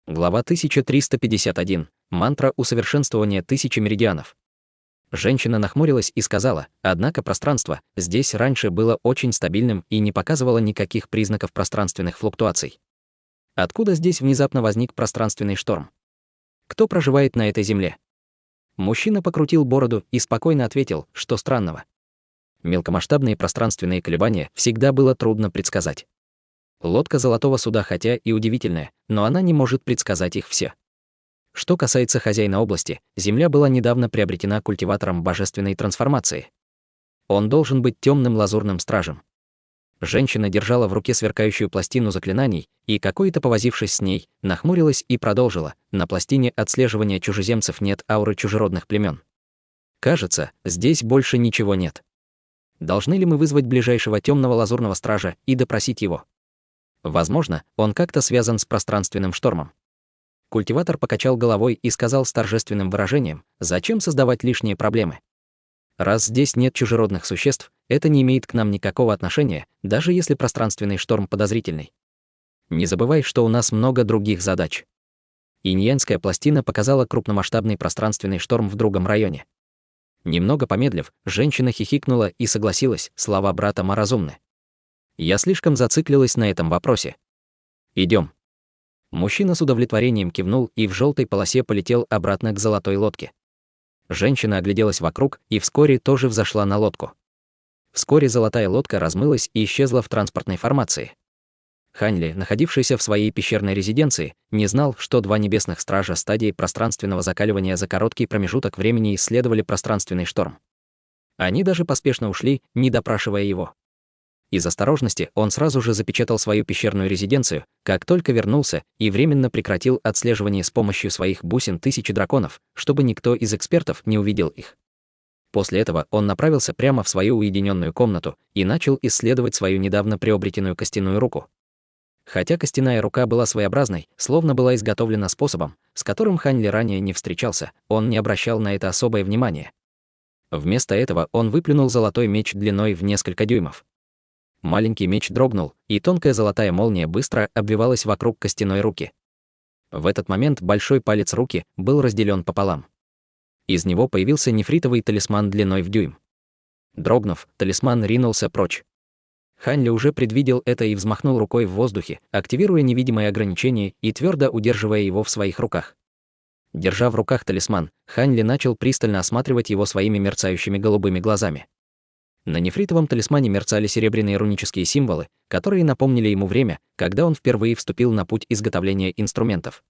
Глава 1351. Мантра усовершенствования тысячи меридианов. Женщина нахмурилась и сказала, однако пространство здесь раньше было очень стабильным и не показывало никаких признаков пространственных флуктуаций. Откуда здесь внезапно возник пространственный шторм? Кто проживает на этой земле? Мужчина покрутил бороду и спокойно ответил, что странного. Мелкомасштабные пространственные колебания всегда было трудно предсказать. Лодка Золотого Суда хотя и удивительная, но она не может предсказать их все. Что касается хозяина области, земля была недавно приобретена культиватором божественной трансформации. Он должен быть темным лазурным стражем. Женщина держала в руке сверкающую пластину заклинаний и, какой-то повозившись с ней, нахмурилась и продолжила: на пластине отслеживания чужеземцев нет ауры чужеродных племен. Кажется, здесь больше ничего нет. Должны ли мы вызвать ближайшего темного лазурного стража и допросить его? Возможно, он как-то связан с пространственным штормом. Культиватор покачал головой и сказал с торжественным выражением: зачем создавать лишние проблемы? Раз здесь нет чужеродных существ, это не имеет к нам никакого отношения, даже если пространственный шторм подозрительный. Не забывай, что у нас много других задач. Иньянская пластина показала крупномасштабный пространственный шторм в другом районе. Немного помедлив, женщина хихикнула и согласилась, слова брата разумны. Я слишком зациклилась на этом вопросе. Идем. Мужчина с удовлетворением кивнул и в желтой полосе полетел обратно к золотой лодке. Женщина огляделась вокруг и вскоре тоже взошла на лодку. Вскоре золотая лодка размылась и исчезла в транспортной формации. Ханьли, находившийся в своей пещерной резиденции, не знал, что два небесных стража стадии пространственного закаливания за короткий промежуток времени исследовали пространственный шторм. Они даже поспешно ушли, не допрашивая его. Из осторожности он сразу же запечатал свою пещерную резиденцию, как только вернулся, и временно прекратил отслеживание с помощью своих бусин тысячи драконов, чтобы никто из экспертов не увидел их. После этого он направился прямо в свою уединенную комнату и начал исследовать свою недавно приобретенную костяную руку. Хотя костяная рука была своеобразной, словно была изготовлена способом, с которым Ханьли ранее не встречался, он не обращал на это особое внимание. Вместо этого он выплюнул золотой меч длиной в несколько дюймов. Маленький меч дрогнул, и тонкая золотая молния быстро обвивалась вокруг костяной руки. В этот момент большой палец руки был разделен пополам. Из него появился нефритовый талисман длиной в дюйм. Дрогнув, талисман ринулся прочь. Ханьли уже предвидел это и взмахнул рукой в воздухе, активируя невидимое ограничение и твердо удерживая его в своих руках. Держа в руках талисман, Ханьли начал пристально осматривать его своими мерцающими голубыми глазами. На нефритовом талисмане мерцали серебряные рунические символы, которые напомнили ему время, когда он впервые вступил на путь изготовления инструментов.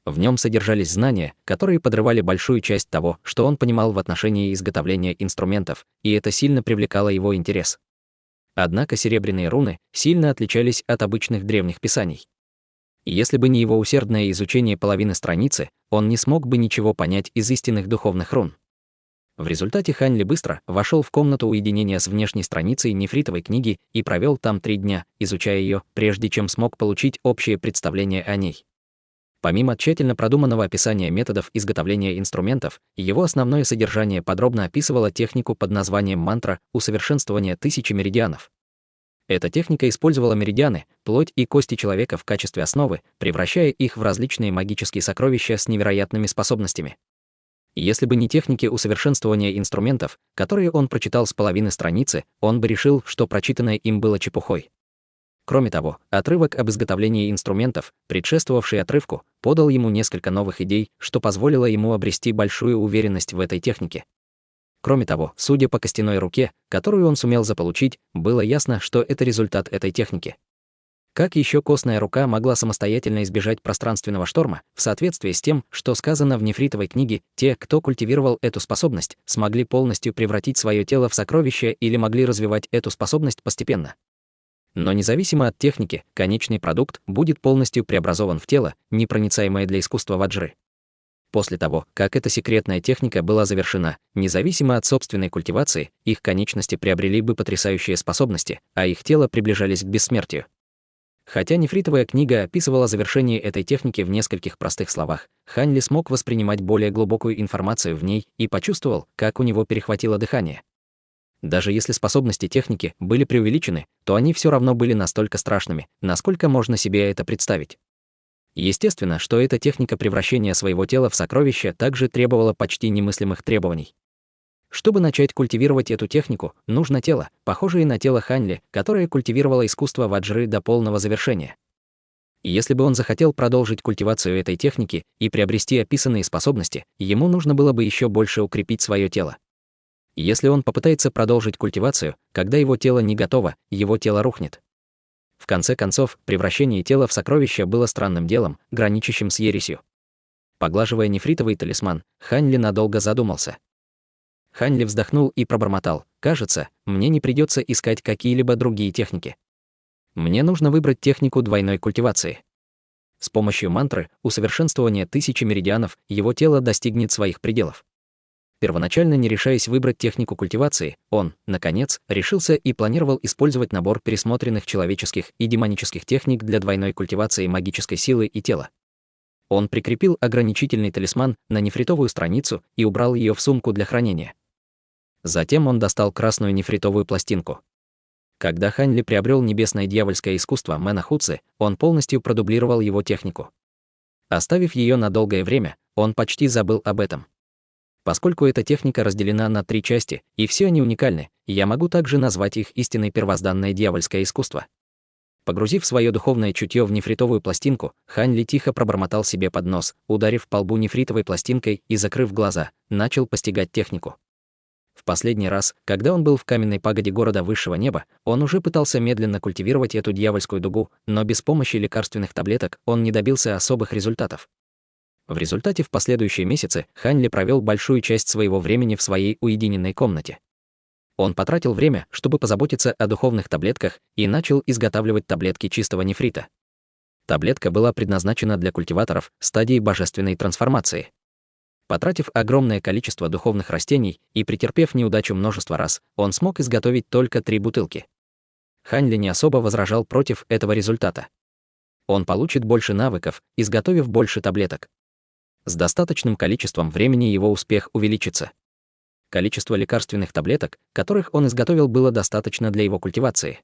В нем содержались знания, которые подрывали большую часть того, что он понимал в отношении изготовления инструментов, и это сильно привлекало его интерес. Однако серебряные руны сильно отличались от обычных древних писаний. Если бы не его усердное изучение половины страницы, он не смог бы ничего понять из истинных духовных рун. В результате Ханьли быстро вошел в комнату уединения с внешней страницей нефритовой книги и провел там 3 дня, изучая ее, прежде чем смог получить общее представление о ней. Помимо тщательно продуманного описания методов изготовления инструментов, его основное содержание подробно описывало технику под названием мантра усовершенствования тысячи меридианов. Эта техника использовала меридианы, плоть и кости человека в качестве основы, превращая их в различные магические сокровища с невероятными способностями. Если бы не техники усовершенствования инструментов, которые он прочитал с половины страницы, он бы решил, что прочитанное им было чепухой. Кроме того, отрывок об изготовлении инструментов, предшествовавший отрывку, подал ему несколько новых идей, что позволило ему обрести большую уверенность в этой технике. Кроме того, судя по костяной руке, которую он сумел заполучить, было ясно, что это результат этой техники. Как еще костная рука могла самостоятельно избежать пространственного шторма, в соответствии с тем, что сказано в нефритовой книге, те, кто культивировал эту способность, смогли полностью превратить свое тело в сокровище или могли развивать эту способность постепенно. Но независимо от техники, конечный продукт будет полностью преобразован в тело, непроницаемое для искусства ваджры. После того, как эта секретная техника была завершена, независимо от собственной культивации, их конечности приобрели бы потрясающие способности, а их тело приближались к бессмертию. Хотя нефритовая книга описывала завершение этой техники в нескольких простых словах, Ханьли смог воспринимать более глубокую информацию в ней и почувствовал, как у него перехватило дыхание. Даже если способности техники были преувеличены, то они все равно были настолько страшными, насколько можно себе это представить. Естественно, что эта техника превращения своего тела в сокровище также требовала почти немыслимых требований. Чтобы начать культивировать эту технику, нужно тело, похожее на тело Хань Ли, которое культивировало искусство ваджры до полного завершения. И если бы он захотел продолжить культивацию этой техники и приобрести описанные способности, ему нужно было бы еще больше укрепить свое тело. Если он попытается продолжить культивацию, когда его тело не готово, его тело рухнет. В конце концов, превращение тела в сокровище было странным делом, граничащим с ересью. Поглаживая нефритовый талисман, Хань Ли надолго задумался. Хань Ли вздохнул и пробормотал: «Кажется, мне не придется искать какие-либо другие техники. Мне нужно выбрать технику двойной культивации. С помощью мантры усовершенствования 1000 меридианов его тело достигнет своих пределов». Первоначально не решаясь выбрать технику культивации, он, наконец, решился и планировал использовать набор пересмотренных человеческих и демонических техник для двойной культивации магической силы и тела. Он прикрепил ограничительный талисман на нефритовую страницу и убрал ее в сумку для хранения. Затем он достал красную нефритовую пластинку. Когда Хань Ли приобрел небесное дьявольское искусство Мэна Хуци, он полностью продублировал его технику. Оставив ее на долгое время, он почти забыл об этом. Поскольку эта техника разделена на 3 части, и все они уникальны, я могу также назвать их истинной первозданное дьявольское искусство. Погрузив свое духовное чутье в нефритовую пластинку, Хань Ли тихо пробормотал себе под нос, ударив по лбу нефритовой пластинкой и, закрыв глаза, начал постигать технику. В последний раз, когда он был в каменной пагоде города высшего неба, он уже пытался медленно культивировать эту дьявольскую дугу, но без помощи лекарственных таблеток он не добился особых результатов. В результате в последующие месяцы Хань Ли провел большую часть своего времени в своей уединенной комнате. Он потратил время, чтобы позаботиться о духовных таблетках, и начал изготавливать таблетки чистого нефрита. Таблетка была предназначена для культиваторов стадии божественной трансформации. Потратив огромное количество духовных растений и претерпев неудачу множество раз, он смог изготовить только 3 бутылки. Хань Ли не особо возражал против этого результата. Он получит больше навыков, изготовив больше таблеток. С достаточным количеством времени его успех увеличится. Количество лекарственных таблеток, которых он изготовил, было достаточно для его культивации.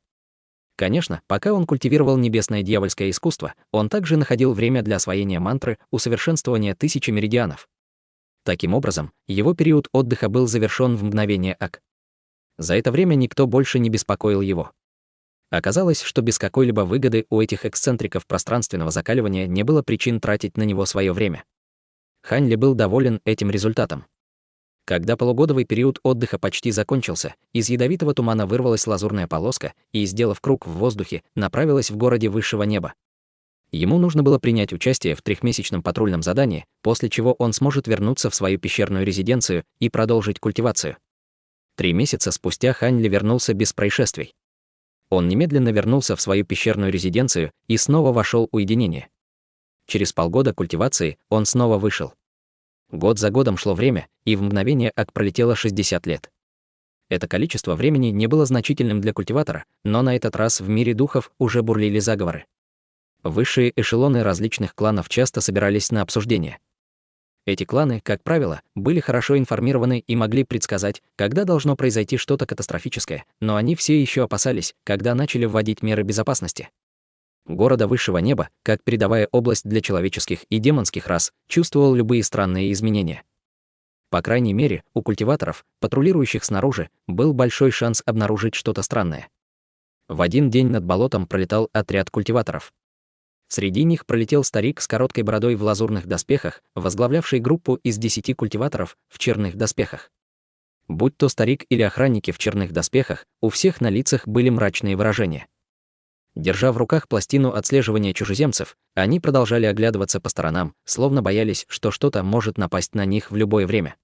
Конечно, пока он культивировал небесное дьявольское искусство, он также находил время для освоения мантры усовершенствования 1000 меридианов. Таким образом, его период отдыха был завершён в мгновение ока. За это время никто больше не беспокоил его. Оказалось, что без какой-либо выгоды у этих эксцентриков пространственного закаливания не было причин тратить на него свое время. Хань Ли был доволен этим результатом. Когда полугодовый период отдыха почти закончился, из ядовитого тумана вырвалась лазурная полоска и, сделав круг в воздухе, направилась в городе высшего неба. Ему нужно было принять участие в 3-месячном патрульном задании, после чего он сможет вернуться в свою пещерную резиденцию и продолжить культивацию. 3 месяца спустя Хань Ли вернулся без происшествий. Он немедленно вернулся в свою пещерную резиденцию и снова вошел в уединение. Через полгода культивации он снова вышел. Год за годом шло время, и в мгновение ока пролетело 60 лет. Это количество времени не было значительным для культиватора, но на этот раз в мире духов уже бурлили заговоры. Высшие эшелоны различных кланов часто собирались на обсуждение. Эти кланы, как правило, были хорошо информированы и могли предсказать, когда должно произойти что-то катастрофическое, но они все еще опасались, когда начали вводить меры безопасности. Города высшего неба, как передовая область для человеческих и демонских рас, чувствовал любые странные изменения. По крайней мере, у культиваторов, патрулирующих снаружи, был большой шанс обнаружить что-то странное. В один день над болотом пролетал отряд культиваторов. Среди них пролетел старик с короткой бородой в лазурных доспехах, возглавлявший группу из 10 культиваторов в черных доспехах. Будь то старик или охранники в черных доспехах, у всех на лицах были мрачные выражения. Держа в руках пластину отслеживания чужеземцев, они продолжали оглядываться по сторонам, словно боялись, что что-то может напасть на них в любое время.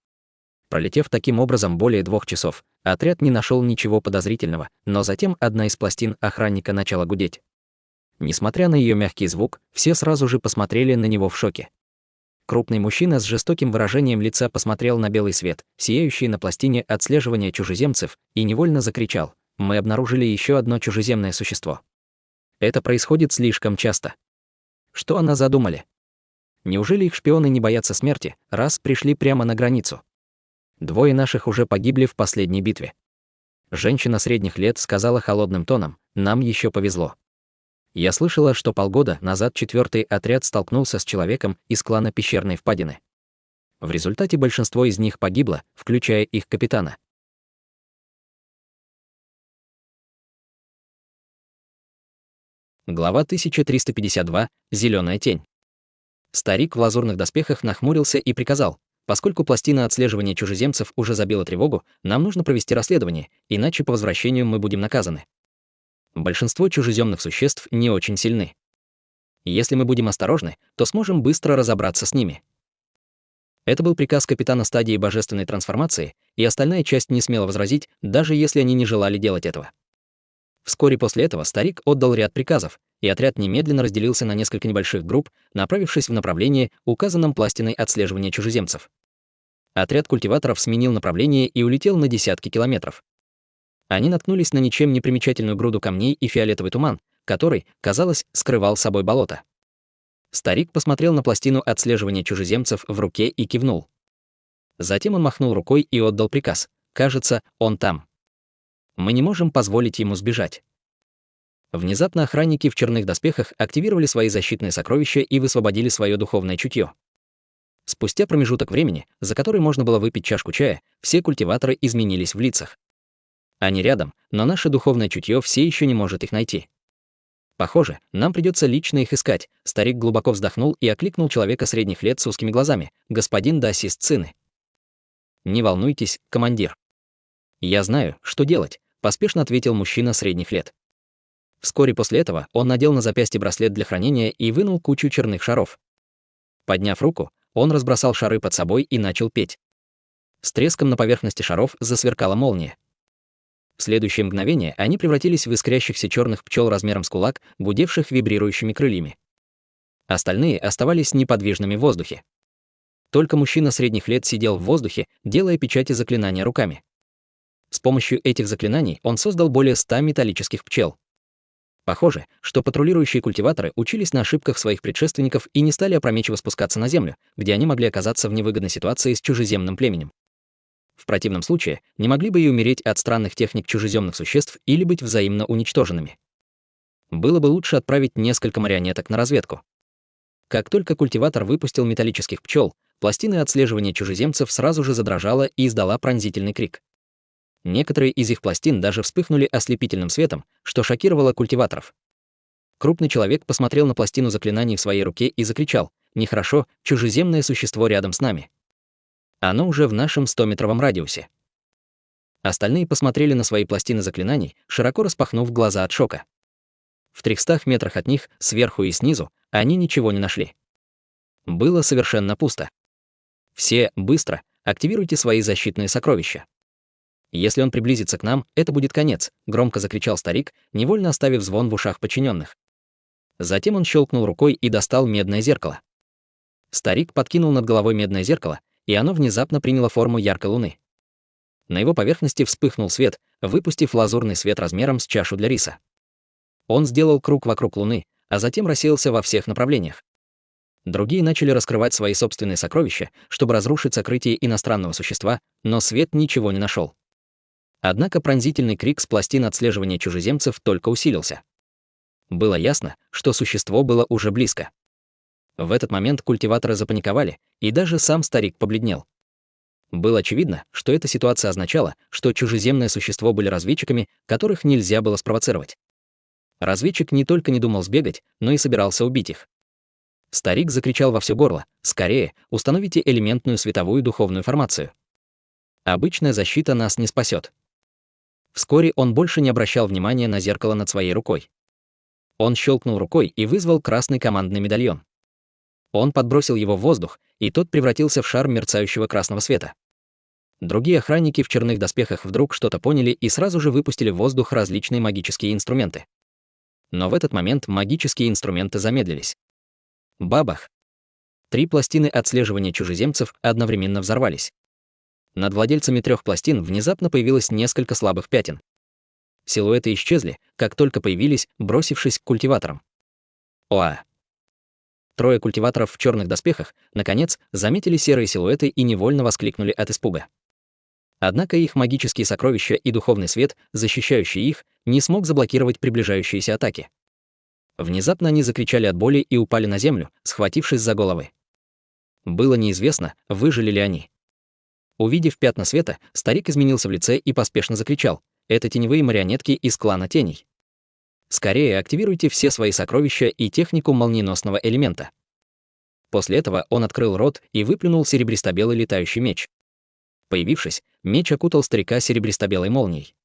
Пролетев таким образом более 2 часов, отряд не нашел ничего подозрительного, но затем одна из пластин охранника начала гудеть. Несмотря на ее мягкий звук, все сразу же посмотрели на него в шоке. Крупный мужчина с жестоким выражением лица посмотрел на белый свет, сияющий на пластине отслеживания чужеземцев, и невольно закричал: «Мы обнаружили еще одно чужеземное существо. Это происходит слишком часто. Что она задумали? Неужели их шпионы не боятся смерти, раз пришли прямо на границу? 2 наших уже погибли в последней битве». Женщина средних лет сказала холодным тоном: «Нам еще повезло. Я слышала, что полгода назад 4-й отряд столкнулся с человеком из клана Пещерной впадины. В результате большинство из них погибло, включая их капитана. Глава 1352. Зеленая тень. Старик в лазурных доспехах нахмурился и приказал: поскольку пластина отслеживания чужеземцев уже забила тревогу, нам нужно провести расследование, иначе по возвращению мы будем наказаны. Большинство чужеземных существ не очень сильны. Если мы будем осторожны, то сможем быстро разобраться с ними. Это был приказ капитана стадии божественной трансформации, и остальная часть не смела возразить, даже если они не желали делать этого. Вскоре после этого старик отдал ряд приказов, и отряд немедленно разделился на несколько небольших групп, направившись в направлении, указанном пластиной отслеживания чужеземцев. Отряд культиваторов сменил направление и улетел на десятки километров. Они наткнулись на ничем не примечательную груду камней и фиолетовый туман, который, казалось, скрывал собой болото. Старик посмотрел на пластину отслеживания чужеземцев в руке и кивнул. Затем он махнул рукой и отдал приказ: кажется, он там. Мы не можем позволить ему сбежать. Внезапно охранники в черных доспехах активировали свои защитные сокровища и высвободили свое духовное чутье. Спустя промежуток времени, за который можно было выпить чашку чая, все культиваторы изменились в лицах. Они рядом, но наше духовное чутье все еще не может их найти. Похоже, нам придется лично их искать. Старик глубоко вздохнул и окликнул человека средних лет с узкими глазами: господин Дасис Цины. Не волнуйтесь, командир. Я знаю, что делать, поспешно ответил мужчина средних лет. Вскоре после этого он надел на запястье браслет для хранения и вынул кучу черных шаров. Подняв руку, он разбросал шары под собой и начал петь. С треском на поверхности шаров засверкала молния. В следующее мгновение они превратились в искрящихся черных пчел размером с кулак, гудевших вибрирующими крыльями. Остальные оставались неподвижными в воздухе. Только мужчина средних лет сидел в воздухе, делая печати заклинания руками. С помощью этих заклинаний он создал более 100 металлических пчел. Похоже, что патрулирующие культиваторы учились на ошибках своих предшественников и не стали опрометчиво спускаться на землю, где они могли оказаться в невыгодной ситуации с чужеземным племенем. В противном случае не могли бы и умереть от странных техник чужеземных существ или быть взаимно уничтоженными. Было бы лучше отправить несколько марионеток на разведку. Как только культиватор выпустил металлических пчел, пластина отслеживания чужеземцев сразу же задрожала и издала пронзительный крик. Некоторые из их пластин даже вспыхнули ослепительным светом, что шокировало культиваторов. Крупный человек посмотрел на пластину заклинаний в своей руке и закричал: «Нехорошо, чужеземное существо рядом с нами. Оно уже в нашем 100-метровом радиусе». Остальные посмотрели на свои пластины заклинаний, широко распахнув глаза от шока. В 300 метрах от них, сверху и снизу, они ничего не нашли. Было совершенно пусто. «Все, быстро, активируйте свои защитные сокровища. Если он приблизится к нам, это будет конец», — громко закричал старик, невольно оставив звон в ушах подчиненных. Затем он щелкнул рукой и достал медное зеркало. Старик подкинул над головой медное зеркало, и оно внезапно приняло форму яркой луны. На его поверхности вспыхнул свет, выпустив лазурный свет размером с чашу для риса. Он сделал круг вокруг луны, а затем рассеялся во всех направлениях. Другие начали раскрывать свои собственные сокровища, чтобы разрушить сокрытие иностранного существа, но свет ничего не нашел. Однако пронзительный крик с пластин отслеживания чужеземцев только усилился. Было ясно, что существо было уже близко. В этот момент культиваторы запаниковали, и даже сам старик побледнел. Было очевидно, что эта ситуация означала, что чужеземное существо были разведчиками, которых нельзя было спровоцировать. Разведчик не только не думал сбегать, но и собирался убить их. Старик закричал во все горло: «Скорее, установите элементную световую духовную формацию. Обычная защита нас не спасет». Вскоре он больше не обращал внимания на зеркало над своей рукой. Он щелкнул рукой и вызвал красный командный медальон. Он подбросил его в воздух, и тот превратился в шар мерцающего красного света. Другие охранники в черных доспехах вдруг что-то поняли и сразу же выпустили в воздух различные магические инструменты. Но в этот момент магические инструменты замедлились. Бабах! 3 пластины отслеживания чужеземцев одновременно взорвались. Над владельцами 3 пластин внезапно появилось несколько слабых пятен. Силуэты исчезли, как только появились, бросившись к культиваторам. Оа! 3 культиваторов в черных доспехах, наконец, заметили серые силуэты и невольно воскликнули от испуга. Однако их магические сокровища и духовный свет, защищающий их, не смог заблокировать приближающиеся атаки. Внезапно они закричали от боли и упали на землю, схватившись за головы. Было неизвестно, выжили ли они. Увидев пятна света, старик изменился в лице и поспешно закричал: «Это теневые марионетки из клана теней. Скорее активируйте все свои сокровища и технику молниеносного элемента». После этого он открыл рот и выплюнул серебристо-белый летающий меч. Появившись, меч окутал старика серебристо-белой молнией.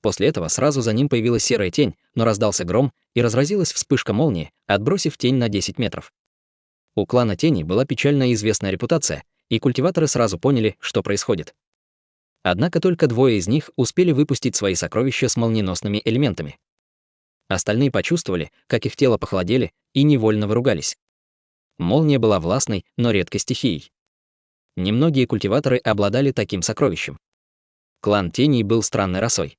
После этого сразу за ним появилась серая тень, но раздался гром, и разразилась вспышка молнии, отбросив тень на 10 метров. У клана теней была печально известная репутация, и культиваторы сразу поняли, что происходит. Однако только двое из них успели выпустить свои сокровища с молниеносными элементами. Остальные почувствовали, как их тела похолодели, и невольно выругались. Молния была властной, но редкой стихией. Немногие культиваторы обладали таким сокровищем. Клан теней был странной расой.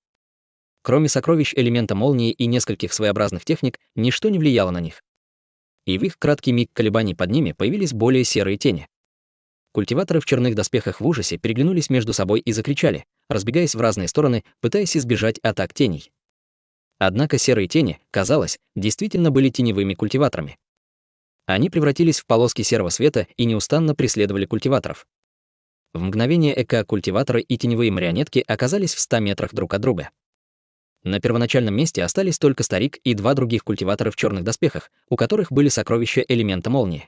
Кроме сокровищ элемента молнии и нескольких своеобразных техник, ничто не влияло на них. И в их краткий миг колебаний под ними появились более серые тени. Культиваторы в черных доспехах в ужасе переглянулись между собой и закричали, разбегаясь в разные стороны, пытаясь избежать атак теней. Однако серые тени, казалось, действительно были теневыми культиваторами. Они превратились в полоски серого света и неустанно преследовали культиваторов. В мгновение культиваторы и теневые марионетки оказались в 100 метрах друг от друга. На первоначальном месте остались только старик и два других культиватора в черных доспехах, у которых были сокровища элемента молнии.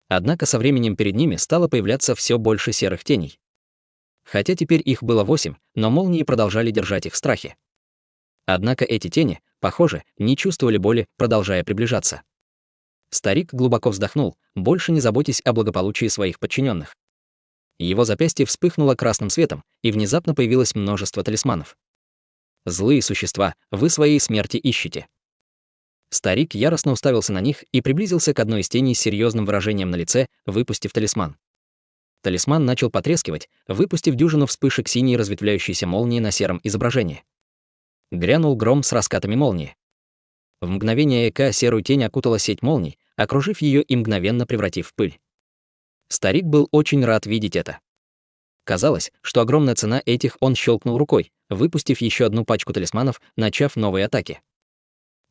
Однако со временем перед ними стало появляться все больше серых теней. Хотя теперь их было 8, но молнии продолжали держать их в страхе. Однако эти тени, похоже, не чувствовали боли, продолжая приближаться. Старик глубоко вздохнул, больше не заботясь о благополучии своих подчиненных. Его запястье вспыхнуло красным светом, и внезапно появилось множество талисманов. «Злые существа, вы своей смерти ищете». Старик яростно уставился на них и приблизился к одной из теней с серьезным выражением на лице, выпустив талисман. Талисман начал потрескивать, выпустив дюжину вспышек синей разветвляющейся молнии на сером изображении. Грянул гром с раскатами молнии. В мгновение серую тень окутала сеть молний, окружив ее и мгновенно превратив в пыль. Старик был очень рад видеть это. Казалось, что огромная цена этих он щелкнул рукой, выпустив еще одну пачку талисманов, начав новые атаки.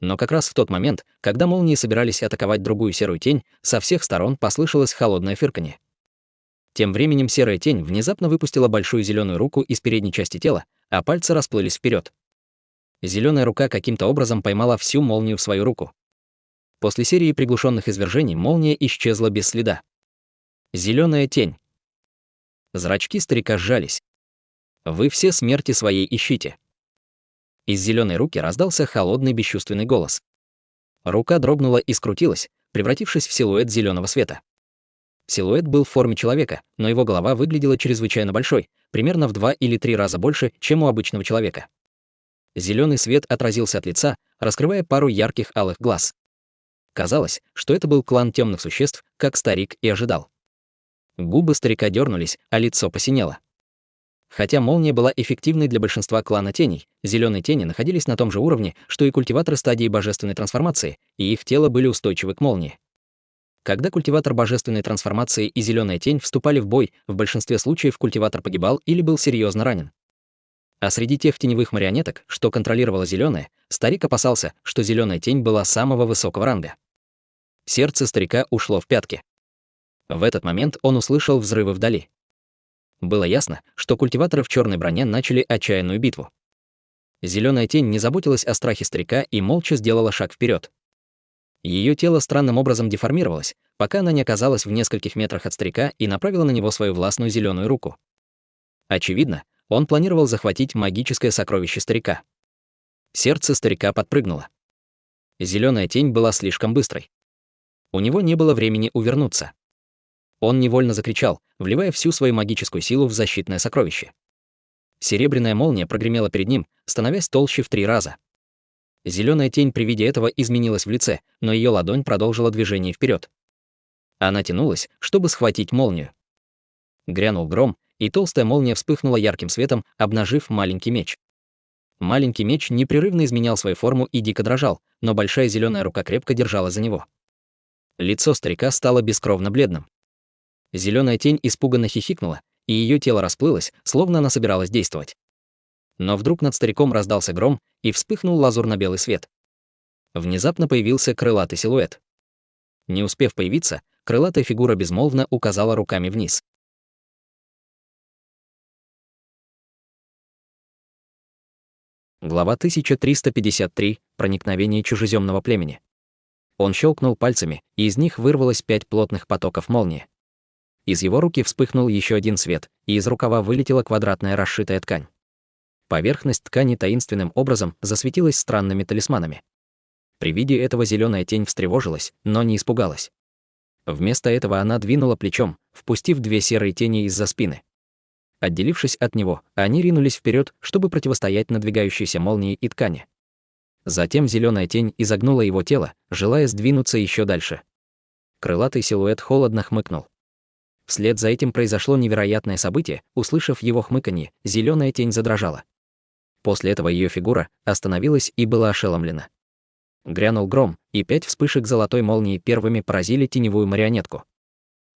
Но как раз в тот момент, когда молнии собирались атаковать другую серую тень, со всех сторон послышалось холодное фырканье. Тем временем серая тень внезапно выпустила большую зеленую руку из передней части тела, а пальцы расплылись вперед. Зеленая рука каким-то образом поймала всю молнию в свою руку. После серии приглушенных извержений молния исчезла без следа. Зеленая тень. Зрачки старика сжались. «Вы все смерти своей ищите». Из зеленой руки раздался холодный бесчувственный голос. Рука дрогнула и скрутилась, превратившись в силуэт зеленого света. Силуэт был в форме человека, но его голова выглядела чрезвычайно большой, примерно в 2 или 3 раза больше, чем у обычного человека. Зеленый свет отразился от лица, раскрывая пару ярких алых глаз. Казалось, что это был клан темных существ, как старик и ожидал. Губы старика дернулись, а лицо посинело. Хотя молния была эффективной для большинства клана теней, зеленые тени находились на том же уровне, что и культиваторы стадии божественной трансформации, и их тело были устойчивы к молнии. Когда культиватор божественной трансформации и зеленая тень вступали в бой, в большинстве случаев культиватор погибал или был серьезно ранен. А среди тех теневых марионеток, что контролировала зеленая, старик опасался, что зеленая тень была самого высокого ранга. Сердце старика ушло в пятки. В этот момент он услышал взрывы вдали. Было ясно, что культиваторы в черной броне начали отчаянную битву. Зеленая тень не заботилась о страхе старика и молча сделала шаг вперед. Ее тело странным образом деформировалось, пока она не оказалась в нескольких метрах от старика и направила на него свою властную зеленую руку. Очевидно, он планировал захватить магическое сокровище старика. Сердце старика подпрыгнуло. Зеленая тень была слишком быстрой. У него не было времени увернуться. Он невольно закричал, вливая всю свою магическую силу в защитное сокровище. Серебряная молния прогремела перед ним, становясь толще в 3 раза. Зеленая тень при виде этого изменилась в лице, но ее ладонь продолжила движение вперед. Она тянулась, чтобы схватить молнию. Грянул гром, и толстая молния вспыхнула ярким светом, обнажив маленький меч. Маленький меч непрерывно изменял свою форму и дико дрожал, но большая зеленая рука крепко держала за него. Лицо старика стало бескровно бледным. Зеленая тень испуганно хихикнула, и ее тело расплылось, словно она собиралась действовать. Но вдруг над стариком раздался гром, и вспыхнул лазурно-белый свет. Внезапно появился крылатый силуэт. Не успев появиться, крылатая фигура безмолвно указала руками вниз. Глава 1353. Проникновение чужеземного племени. Он щелкнул пальцами, и из них вырвалось 5 плотных потоков молнии. Из его руки вспыхнул еще один свет, и из рукава вылетела квадратная расшитая ткань. Поверхность ткани таинственным образом засветилась странными талисманами. При виде этого зеленая тень встревожилась, но не испугалась. Вместо этого она двинула плечом, впустив 2 серые тени из-за спины. Отделившись от него, они ринулись вперед, чтобы противостоять надвигающейся молнии и ткани. Затем зеленая тень изогнула его тело, желая сдвинуться еще дальше. Крылатый силуэт холодно хмыкнул. Вслед за этим произошло невероятное событие. Услышав его хмыканье, зеленая тень задрожала. После этого ее фигура остановилась и была ошеломлена. Грянул гром, и 5 вспышек золотой молнии первыми поразили теневую марионетку.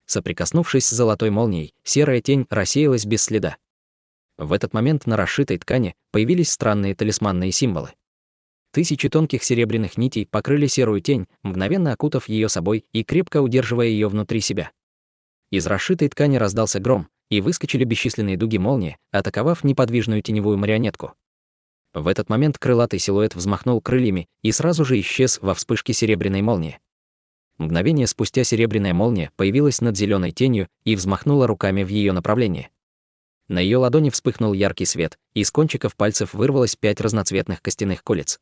Соприкоснувшись с золотой молнией, серая тень рассеялась без следа. В этот момент на расшитой ткани появились странные талисманные символы. 1000 тонких серебряных нитей покрыли серую тень, мгновенно окутав ее собой и крепко удерживая ее внутри себя. Из расшитой ткани раздался гром, и выскочили бесчисленные дуги молнии, атаковав неподвижную теневую марионетку. В этот момент крылатый силуэт взмахнул крыльями и сразу же исчез во вспышке серебряной молнии. Мгновение спустя серебряная молния появилась над зеленой тенью и взмахнула руками в ее направлении. На ее ладони вспыхнул яркий свет, и из кончиков пальцев вырвалось 5 разноцветных костяных колец.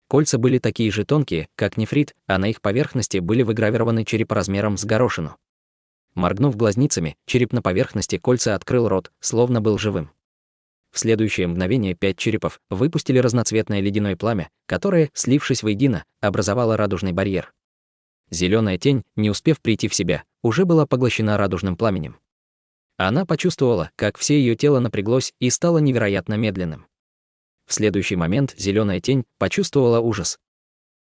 Кольца были такие же тонкие, как нефрит, а на их поверхности были выгравированы черепа размером с горошину. Моргнув глазницами, череп на поверхности кольца открыл рот, словно был живым. В следующее мгновение 5 черепов выпустили разноцветное ледяное пламя, которое, слившись воедино, образовало радужный барьер. Зеленая тень, не успев прийти в себя, уже была поглощена радужным пламенем. Она почувствовала, как все ее тело напряглось и стало невероятно медленным. В следующий момент зеленая тень почувствовала ужас.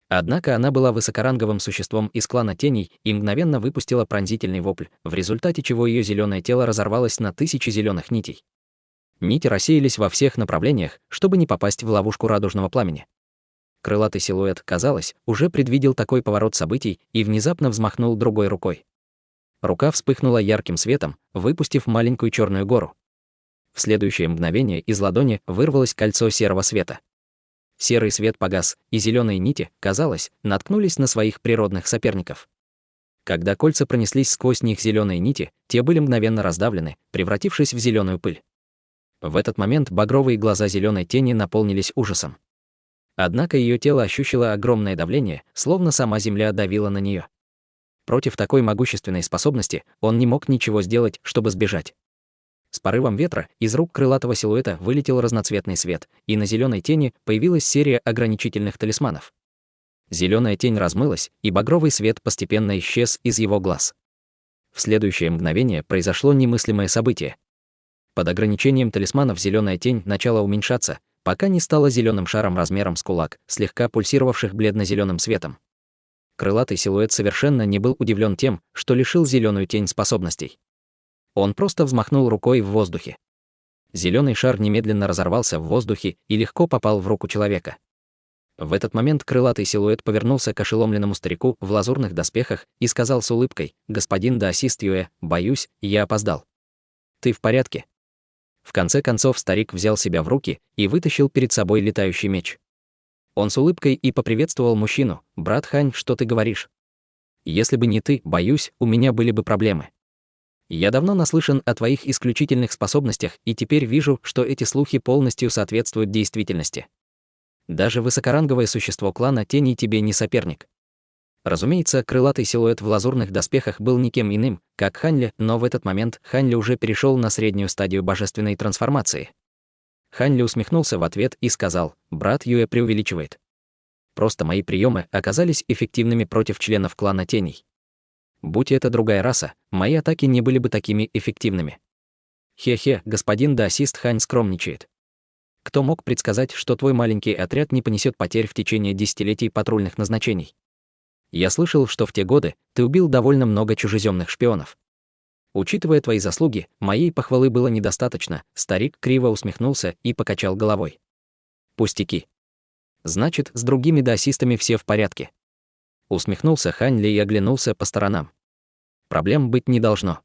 Однако она была высокоранговым существом из клана теней и мгновенно выпустила пронзительный вопль, в результате чего ее зеленое тело разорвалось на 1000 зеленых нитей. Нити рассеялись во всех направлениях, чтобы не попасть в ловушку радужного пламени. Крылатый силуэт, казалось, уже предвидел такой поворот событий и внезапно взмахнул другой рукой. Рука вспыхнула ярким светом, выпустив маленькую черную гору. В следующее мгновение из ладони вырвалось кольцо серого света. Серый свет погас, и зеленые нити, казалось, наткнулись на своих природных соперников. Когда кольца пронеслись сквозь них зеленые нити, те были мгновенно раздавлены, превратившись в зеленую пыль. В этот момент багровые глаза зеленой тени наполнились ужасом. Однако ее тело ощущало огромное давление, словно сама земля давила на нее. Против такой могущественной способности он не мог ничего сделать, чтобы сбежать. С порывом ветра из рук крылатого силуэта вылетел разноцветный свет, и на зеленой тени появилась серия ограничительных талисманов. Зеленая тень размылась, и багровый свет постепенно исчез из его глаз. В следующее мгновение произошло немыслимое событие. Под ограничением талисманов зеленая тень начала уменьшаться, пока не стала зеленым шаром размером с кулак, слегка пульсировавших бледно-зеленым светом. Крылатый силуэт совершенно не был удивлен тем, что лишил зеленую тень способностей. Он просто взмахнул рукой в воздухе. Зеленый шар немедленно разорвался в воздухе и легко попал в руку человека. В этот момент крылатый силуэт повернулся к ошеломленному старику в лазурных доспехах и сказал с улыбкой: «Господин Даосист Юэ, боюсь, я опоздал. Ты в порядке?» В конце концов старик взял себя в руки и вытащил перед собой летающий меч. Он с улыбкой и поприветствовал мужчину: «Брат Хань, что ты говоришь? Если бы не ты, боюсь, у меня были бы проблемы. Я давно наслышан о твоих исключительных способностях и теперь вижу, что эти слухи полностью соответствуют действительности. Даже высокоранговое существо клана теней тебе не соперник». Разумеется, крылатый силуэт в лазурных доспехах был никем иным, как Ханьля, но в этот момент Ханьля уже перешел на среднюю стадию божественной трансформации. Ханьля усмехнулся в ответ и сказал: «Брат Юэ преувеличивает. Просто мои приемы оказались эффективными против членов клана теней. Будь это другая раса, мои атаки не были бы такими эффективными». «Хе-хе, господин Даосист Хань скромничает. Кто мог предсказать, что твой маленький отряд не понесет потерь в течение десятилетий патрульных назначений? Я слышал, что в те годы ты убил довольно много чужеземных шпионов. Учитывая твои заслуги, моей похвалы было недостаточно». Старик криво усмехнулся и покачал головой. «Пустяки. Значит, с другими даосистами все в порядке. Усмехнулся Хань Ли и оглянулся по сторонам. Проблем быть не должно.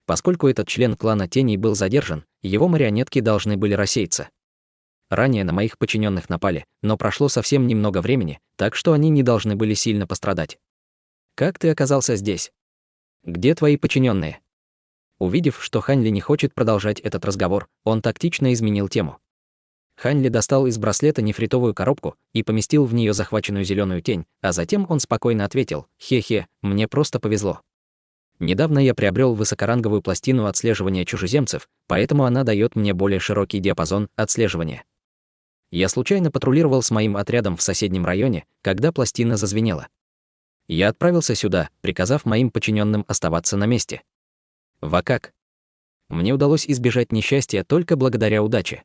Поскольку этот член клана Теней был задержан, его марионетки должны были рассеяться. Ранее на моих подчиненных напали, но прошло совсем немного времени, так что они не должны были сильно пострадать. Как ты оказался здесь? Где твои подчиненные? Увидев, что Хань Ли не хочет продолжать этот разговор, он тактично изменил тему. Хань Ли достал из браслета нефритовую коробку и поместил в нее захваченную зеленую тень, а затем он спокойно ответил: «Хе-хе, мне просто повезло. Недавно я приобрел высокоранговую пластину отслеживания чужеземцев, поэтому она дает мне более широкий диапазон отслеживания. Я случайно патрулировал с моим отрядом в соседнем районе, когда пластина зазвенела. Я отправился сюда, приказав моим подчиненным оставаться на месте. Как? Мне удалось избежать несчастья только благодаря удаче.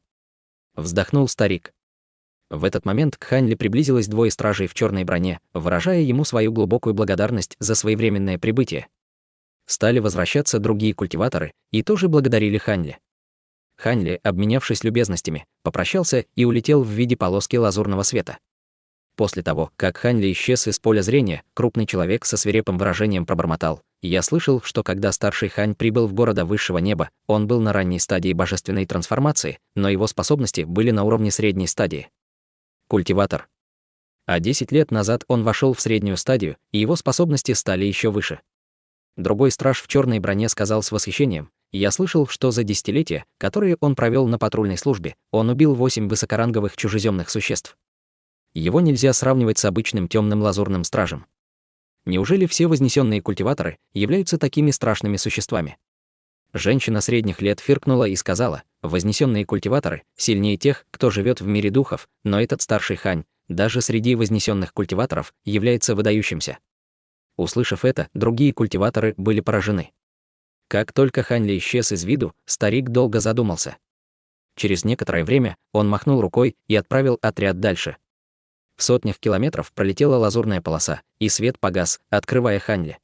Вздохнул старик. В этот момент к Хань Ли приблизилось двое стражей в черной броне, выражая ему свою глубокую благодарность за своевременное прибытие. Стали возвращаться другие культиваторы и тоже благодарили Хань Ли. Хань Ли, обменявшись любезностями, попрощался и улетел в виде полоски лазурного света. После того, как Хань Ли исчез из поля зрения, крупный человек со свирепым выражением пробормотал: «Я слышал, что когда старший Хань прибыл в города высшего неба, он был на ранней стадии божественной трансформации, но его способности были на уровне средней стадии. Культиватор. А 10 лет назад он вошел в среднюю стадию, и его способности стали еще выше». Другой страж в черной броне сказал с восхищением: «Я слышал, что за десятилетия, которые он провел на патрульной службе, он убил 8 высокоранговых чужеземных существ. Его нельзя сравнивать с обычным темным лазурным стражем. Неужели все вознесенные культиваторы являются такими страшными существами?» Женщина средних лет фыркнула и сказала: «Вознесенные культиваторы сильнее тех, кто живет в мире духов, но этот старший Хань, даже среди вознесенных культиваторов, является выдающимся». Услышав это, другие культиваторы были поражены. Как только Хань Ли исчез из виду, старик долго задумался. Через некоторое время он махнул рукой и отправил отряд дальше. В сотнях километров пролетела лазурная полоса, и свет погас, открывая Хань Ли.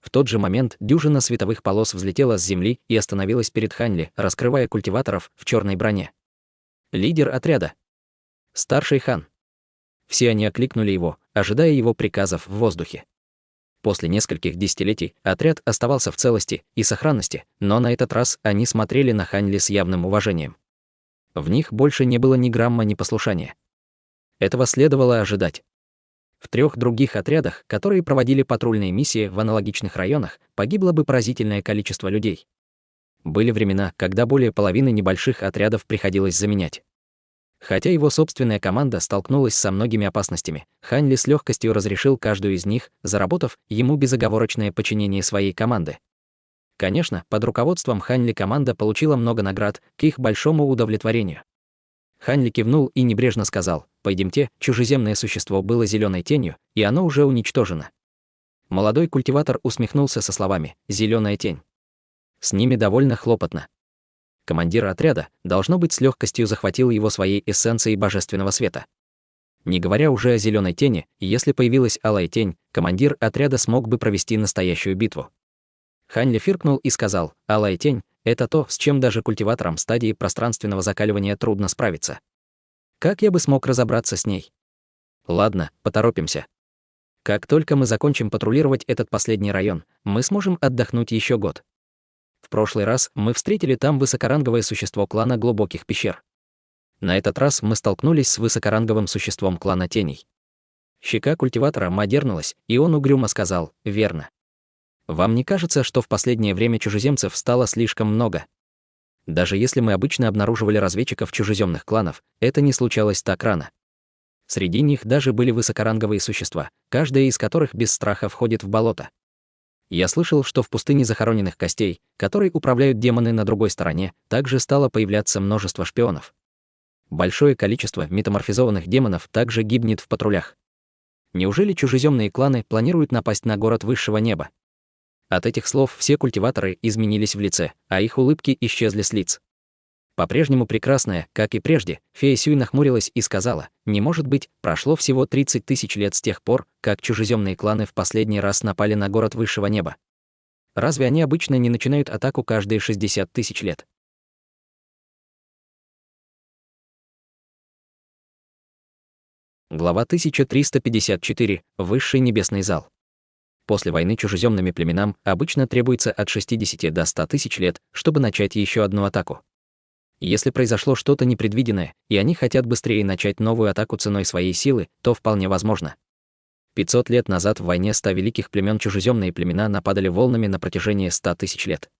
В тот же момент дюжина световых полос взлетела с земли и остановилась перед Хань Ли, раскрывая культиваторов в черной броне. Лидер отряда. Старший Хан. Все они окликнули его, ожидая его приказов в воздухе. После нескольких десятилетий отряд оставался в целости и сохранности, но на этот раз они смотрели на Хань Ли с явным уважением. В них больше не было ни грамма непослушания. Этого следовало ожидать. В 3 других отрядах, которые проводили патрульные миссии в аналогичных районах, погибло бы поразительное количество людей. Были времена, когда более половины небольших отрядов приходилось заменять. Хотя его собственная команда столкнулась со многими опасностями, Хань Ли с легкостью разрешил каждую из них, заработав ему безоговорочное подчинение своей команды. Конечно, под руководством Хань Ли команда получила много наград, к их большому удовлетворению. Хань Ли кивнул и небрежно сказал: «Пойдемте, чужеземное существо было зеленой тенью, и оно уже уничтожено». Молодой культиватор усмехнулся со словами: «Зеленая тень». С ними довольно хлопотно. Командир отряда, должно быть, с легкостью захватил его своей эссенцией божественного света. Не говоря уже о зеленой тени, если появилась алая тень, командир отряда смог бы провести настоящую битву. Хань Ли фыркнул и сказал: «Алая тень — это то, с чем даже культиваторам стадии пространственного закаливания трудно справиться. Как я бы смог разобраться с ней? Ладно, поторопимся. Как только мы закончим патрулировать этот последний район, мы сможем отдохнуть еще год. В прошлый раз мы встретили там высокоранговое существо клана Глубоких пещер. На этот раз мы столкнулись с высокоранговым существом клана Теней». Щека культиватора дернулась, и он угрюмо сказал: «Верно. Вам не кажется, что в последнее время чужеземцев стало слишком много? Даже если мы обычно обнаруживали разведчиков чужеземных кланов, это не случалось так рано. Среди них даже были высокоранговые существа, каждая из которых без страха входит в болото. Я слышал, что в пустыне захороненных костей, которой управляют демоны на другой стороне, также стало появляться множество шпионов. Большое количество метаморфизованных демонов также гибнет в патрулях. Неужели чужеземные кланы планируют напасть на город высшего неба?» От этих слов все культиваторы изменились в лице, а их улыбки исчезли с лиц. По-прежнему прекрасная, как и прежде, фея Сюй нахмурилась и сказала: «Не может быть, прошло всего 30 тысяч лет с тех пор, как чужеземные кланы в последний раз напали на город высшего неба. Разве они обычно не начинают атаку каждые 60 тысяч лет?» Глава 1354. Высший небесный зал. После войны чужеземными племенам обычно требуется от 60 до 100 тысяч лет, чтобы начать еще одну атаку. Если произошло что-то непредвиденное, и они хотят быстрее начать новую атаку ценой своей силы, то вполне возможно. 500 лет назад в войне 100 великих племен чужеземные племена нападали волнами на протяжении 100 тысяч лет.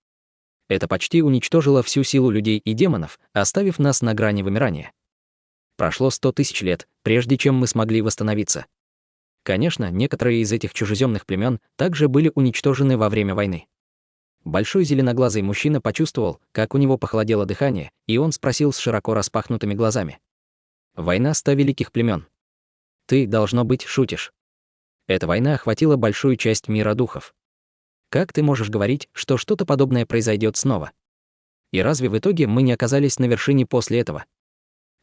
Это почти уничтожило всю силу людей и демонов, оставив нас на грани вымирания. Прошло 100 тысяч лет, прежде чем мы смогли восстановиться. Конечно, некоторые из этих чужеземных племен также были уничтожены во время войны. Большой зеленоглазый мужчина почувствовал, как у него похолодело дыхание, и он спросил с широко распахнутыми глазами. «Война 100 великих племен. Ты, должно быть, шутишь. Эта война охватила большую часть мира духов. Как ты можешь говорить, что что-то подобное произойдет снова? И разве в итоге мы не оказались на вершине после этого?»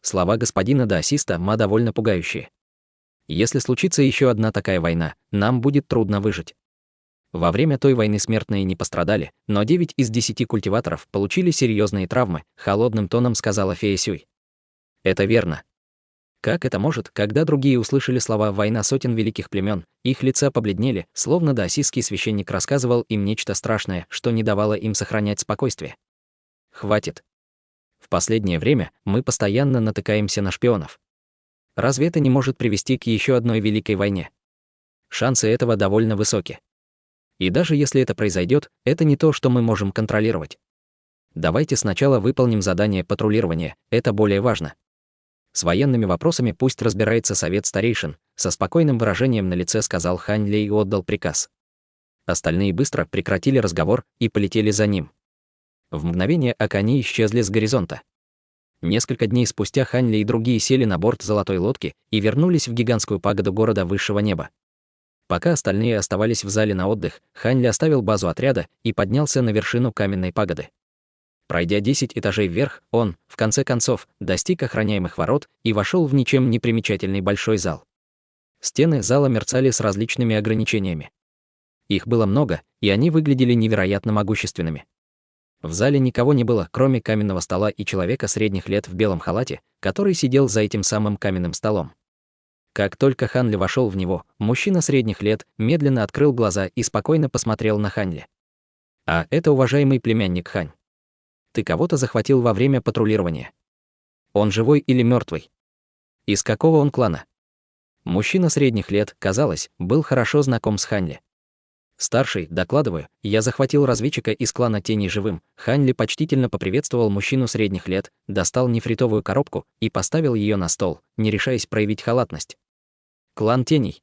Слова господина даосиста Ма довольно пугающие. Если случится еще одна такая война, нам будет трудно выжить. Во время той войны смертные не пострадали, но 9 из 10 культиваторов получили серьезные травмы, холодным тоном сказала фея Сюй. Это верно. Как это может, когда другие услышали слова «война сотен великих племен», их лица побледнели, словно даосистский священник рассказывал им нечто страшное, что не давало им сохранять спокойствие. Хватит. В последнее время мы постоянно натыкаемся на шпионов. Разве это не может привести к еще одной великой войне? Шансы этого довольно высоки. И даже если это произойдет, это не то, что мы можем контролировать. Давайте сначала выполним задание патрулирования, это более важно. С военными вопросами пусть разбирается совет старейшин, со спокойным выражением на лице сказал Хань Лэй и отдал приказ. Остальные быстро прекратили разговор и полетели за ним. В мгновение ока они исчезли с горизонта. Несколько дней спустя Хань Ли и другие сели на борт золотой лодки и вернулись в гигантскую пагоду города высшего неба. Пока остальные оставались в зале на отдых, Хань Ли оставил базу отряда и поднялся на вершину каменной пагоды. Пройдя 10 этажей вверх, он, в конце концов, достиг охраняемых ворот и вошел в ничем не примечательный большой зал. Стены зала мерцали с различными ограничениями. Их было много, и они выглядели невероятно могущественными. В зале никого не было, кроме каменного стола и человека средних лет в белом халате, который сидел за этим самым каменным столом. Как только Хань Ли вошел в него, мужчина средних лет медленно открыл глаза и спокойно посмотрел на Хань Ли. «А это уважаемый племянник Хань. Ты кого-то захватил во время патрулирования. Он живой или мертвый? Из какого он клана?» Мужчина средних лет, казалось, был хорошо знаком с Хань Ли. «Старший, докладываю, я захватил разведчика из клана Теней живым». Хань Ли почтительно поприветствовал мужчину средних лет, достал нефритовую коробку и поставил ее на стол, не решаясь проявить халатность. Клан Теней.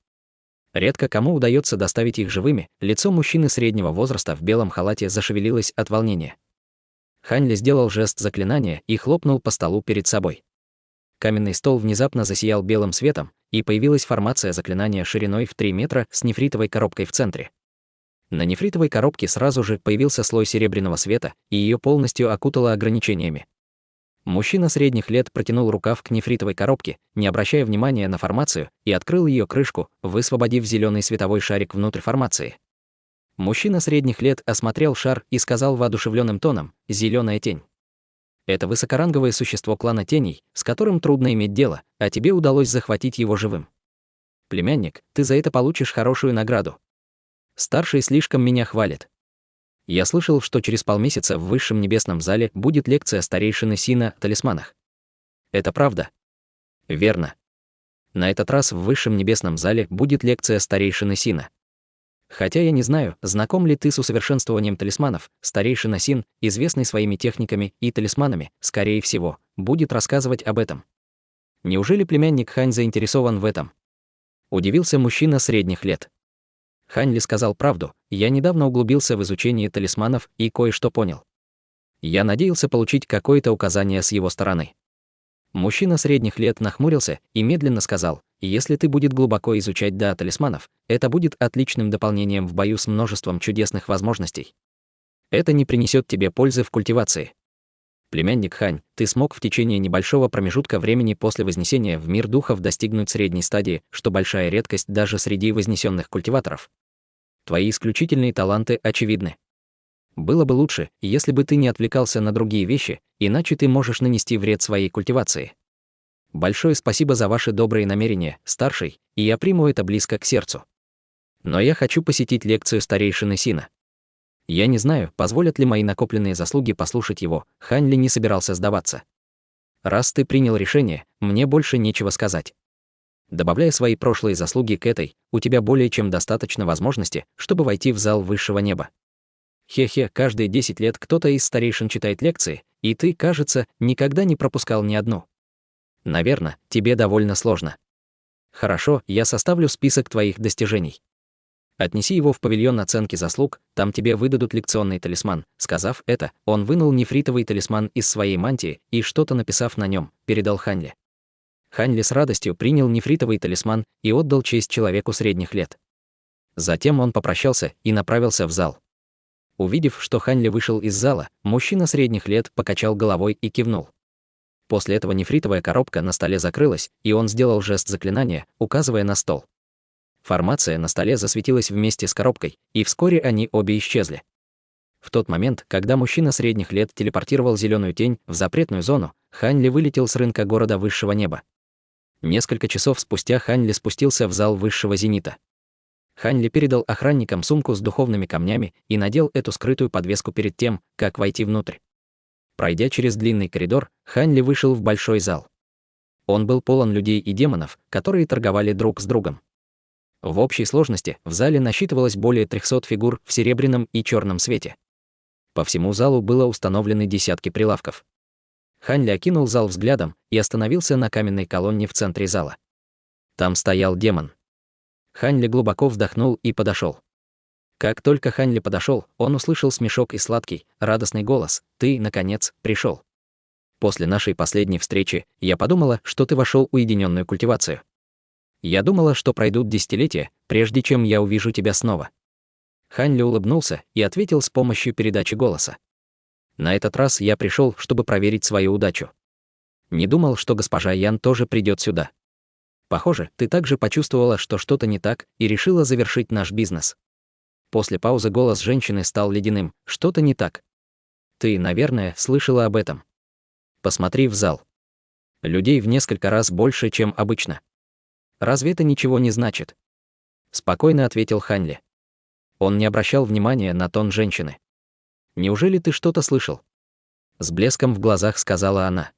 Редко кому удается доставить их живыми, лицо мужчины среднего возраста в белом халате зашевелилось от волнения. Хань Ли сделал жест заклинания и хлопнул по столу перед собой. Каменный стол внезапно засиял белым светом, и появилась формация заклинания шириной в 3 метра с нефритовой коробкой в центре. На нефритовой коробке сразу же появился слой серебряного света, и ее полностью окутало ограничениями. Мужчина средних лет протянул рукав к нефритовой коробке, не обращая внимания на формацию, и открыл ее крышку, высвободив зеленый световой шарик внутрь формации. Мужчина средних лет осмотрел шар и сказал воодушевленным тоном: «Зеленая тень. Это высокоранговое существо клана Теней, с которым трудно иметь дело, а тебе удалось захватить его живым. Племянник, ты за это получишь хорошую награду. Старший слишком меня хвалит. Я слышал, что через полмесяца в высшем небесном зале будет лекция старейшины Сина о талисманах. Это правда?» «Верно. На этот раз в высшем небесном зале будет лекция старейшины Сина. Хотя я не знаю, знаком ли ты с усовершенствованием талисманов, старейшина Син, известный своими техниками и талисманами, скорее всего, будет рассказывать об этом». «Неужели племянник Хань заинтересован в этом?» Удивился мужчина средних лет. Хань Ли сказал правду, я недавно углубился в изучение талисманов и кое-что понял. Я надеялся получить какое-то указание с его стороны. Мужчина средних лет нахмурился и медленно сказал: «Если ты будешь глубоко изучать талисманов, это будет отличным дополнением в бою с множеством чудесных возможностей. Это не принесет тебе пользы в культивации. Племянник Хань, ты смог в течение небольшого промежутка времени после вознесения в мир духов достигнуть средней стадии, что большая редкость даже среди вознесенных культиваторов. Твои исключительные таланты очевидны. Было бы лучше, если бы ты не отвлекался на другие вещи, иначе ты можешь нанести вред своей культивации. Большое спасибо за ваши добрые намерения, старший, и я приму это близко к сердцу. Но я хочу посетить лекцию старейшины Сина. Я не знаю, позволят ли мои накопленные заслуги послушать его. Хань Ли не собирался сдаваться. Раз ты принял решение, мне больше нечего сказать. Добавляя свои прошлые заслуги к этой, у тебя более чем достаточно возможности, чтобы войти в зал высшего неба. Хе-хе, каждые 10 лет кто-то из старейшин читает лекции, и ты, кажется, никогда не пропускал ни одну. Наверное, тебе довольно сложно. Хорошо, я составлю список твоих достижений. Отнеси его в павильон оценки заслуг, там тебе выдадут лекционный талисман. Сказав это, он вынул нефритовый талисман из своей мантии и, что-то написав на нем, передал Хань Ли. Хань Ли с радостью принял нефритовый талисман и отдал честь человеку средних лет. Затем он попрощался и направился в зал. Увидев, что Хань Ли вышел из зала, мужчина средних лет покачал головой и кивнул. После этого нефритовая коробка на столе закрылась, и он сделал жест заклинания, указывая на стол. Формация на столе засветилась вместе с коробкой, и вскоре они обе исчезли. В тот момент, когда мужчина средних лет телепортировал зеленую тень в запретную зону, Хань Ли вылетел с рынка города высшего неба. Несколько часов спустя Хань Ли спустился в зал высшего зенита. Хань Ли передал охранникам сумку с духовными камнями и надел эту скрытую подвеску перед тем, как войти внутрь. Пройдя через длинный коридор, Хань Ли вышел в большой зал. Он был полон людей и демонов, которые торговали друг с другом. В общей сложности в зале насчитывалось более 300 фигур в серебряном и черном свете. По всему залу было установлены десятки прилавков. Хань Ли окинул зал взглядом и остановился на каменной колонне в центре зала. Там стоял демон. Хань Ли глубоко вздохнул и подошел. Как только Хань Ли подошел, он услышал смешок и сладкий, радостный голос: «Ты, наконец, пришел. После нашей последней встречи я подумала, что ты вошел в уединенную культивацию. Я думала, что пройдут десятилетия, прежде чем я увижу тебя снова». Хань Ли улыбнулся и ответил с помощью передачи голоса. «На этот раз я пришел, чтобы проверить свою удачу. Не думал, что госпожа Ян тоже придет сюда. Похоже, ты также почувствовала, что что-то не так, и решила завершить наш бизнес». После паузы голос женщины стал ледяным. «Что-то не так. Ты, наверное, слышала об этом. Посмотри в зал. Людей в несколько раз больше, чем обычно. Разве это ничего не значит?» Спокойно ответил Хань Ли. Он не обращал внимания на тон женщины. «Неужели ты что-то слышал?» С блеском в глазах сказала она.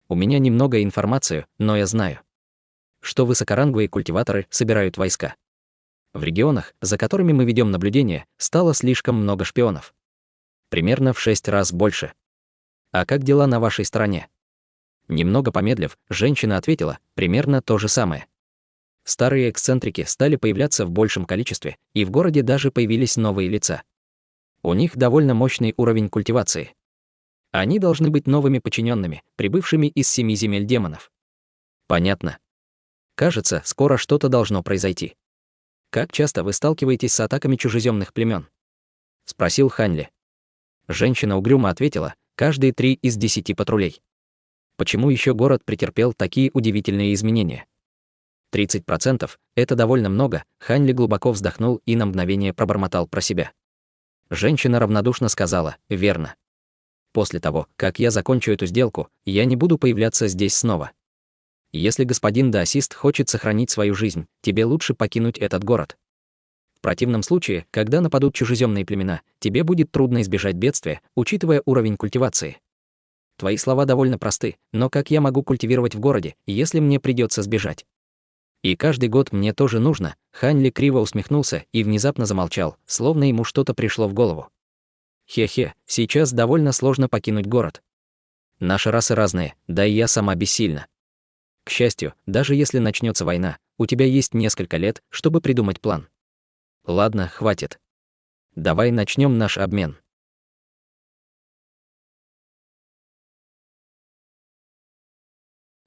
«У меня немного информации, но я знаю, что высокоранговые культиваторы собирают войска. В регионах, за которыми мы ведем наблюдение, стало слишком много шпионов. Примерно в 6 раз больше. А как дела на вашей стороне?» Немного помедлив, женщина ответила примерно то же самое. Старые эксцентрики стали появляться в большем количестве, и в городе даже появились новые лица. У них довольно мощный уровень культивации. Они должны быть новыми подчиненными, прибывшими из 7 земель демонов. Понятно. Кажется, скоро что-то должно произойти. Как часто вы сталкиваетесь с атаками чужеземных племен? Спросил Хань Ли. Женщина угрюмо ответила: каждые 3 из 10 патрулей. Почему еще город претерпел такие удивительные изменения? 30% — это довольно много. Хань Ли глубоко вздохнул и на мгновение пробормотал про себя. Женщина равнодушно сказала: верно. После того, как я закончу эту сделку, я не буду появляться здесь снова. Если господин Даосист хочет сохранить свою жизнь, тебе лучше покинуть этот город. В противном случае, когда нападут чужеземные племена, тебе будет трудно избежать бедствия, учитывая уровень культивации. Твои слова довольно просты, но как я могу культивировать в городе, если мне придется сбежать? И каждый год мне тоже нужно. Хань Ли криво усмехнулся и внезапно замолчал, словно ему что-то пришло в голову. Хе-хе, сейчас довольно сложно покинуть город. Наши расы разные, да и я сама бессильна. К счастью, даже если начнется война, у тебя есть несколько лет, чтобы придумать план. Ладно, хватит. Давай начнем наш обмен.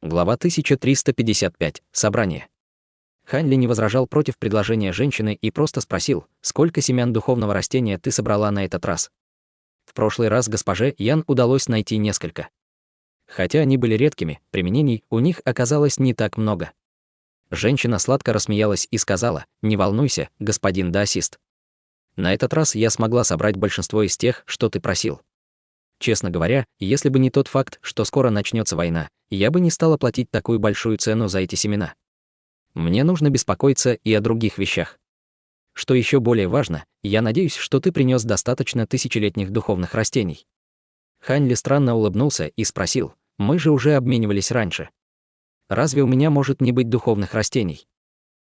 Глава 1355. Собрание. Хань Ли не возражал против предложения женщины и просто спросил: сколько семян духовного растения ты собрала на этот раз? В прошлый раз госпоже Ян удалось найти несколько. Хотя они были редкими, применений у них оказалось не так много. Женщина сладко рассмеялась и сказала: не волнуйся, господин Даосист. На этот раз я смогла собрать большинство из тех, что ты просил. Честно говоря, если бы не тот факт, что скоро начнется война, я бы не стала платить такую большую цену за эти семена. Мне нужно беспокоиться и о других вещах. Что еще более важно, я надеюсь, что ты принес достаточно тысячелетних духовных растений. Хань Ли странно улыбнулся и спросил: мы же уже обменивались раньше. Разве у меня может не быть духовных растений?